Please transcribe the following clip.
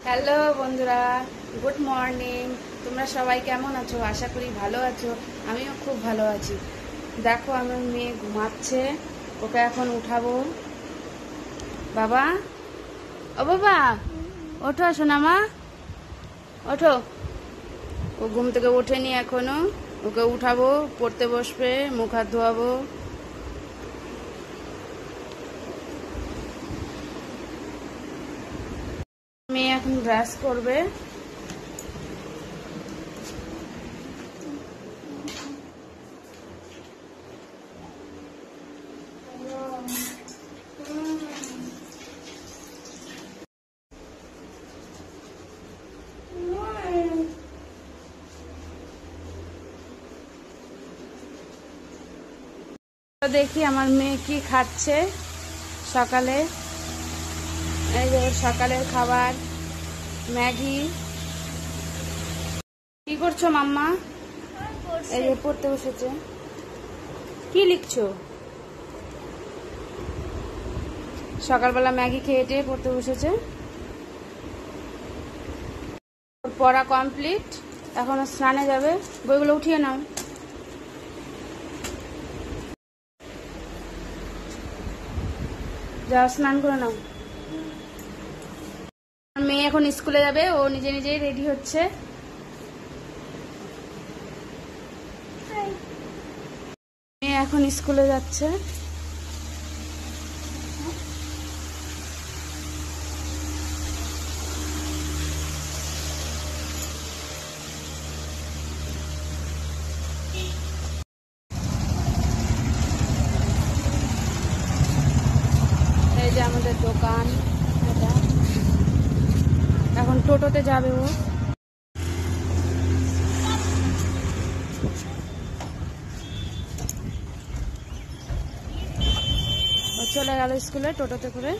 Hello বন্ধুরা, good morning. তোমরা সবাই কেমন আছো? আশা করি ভালো আছো। আমিও খুব ভালো আছি। দেখো আমার মেয়ে ঘুমাচ্ছে, ওকে এখন উঠাবো। বাবা, ও বাবা, ওঠো, আসো না মা, ওঠো। ও ঘুম থেকে ওঠেনি এখনো, ওকে উঠাবো, পড়তে বসবে, মুখ হাত ধোয়াবো। মেয়ে এখন ব্রাশ করবে। দেখি আমার মেয়ে কি খাচ্ছে সকালে। এই যে সকালের খাবার, ম্যাগি। কি করছো মাম্মা? এই যে পড়তে বসেছে। কি লিখছো? সকালবেলা ম্যাগি খেয়ে পড়তে বসেছে। পড়া কমপ্লিট, এখন স্নানে যাবে। বইগুলো উঠিয়ে নাও। যাও স্নান করে নাও। মেয়ে এখন স্কুলে যাবে, ও নিজে নিজেই রেডি হচ্ছে। মেয়ে এখন স্কুলে যাচ্ছে। এই যে আমাদের দোকান, এটা এখন টোটোতে যাবে ও। চলে গেল স্কুলে টোটোতে করে।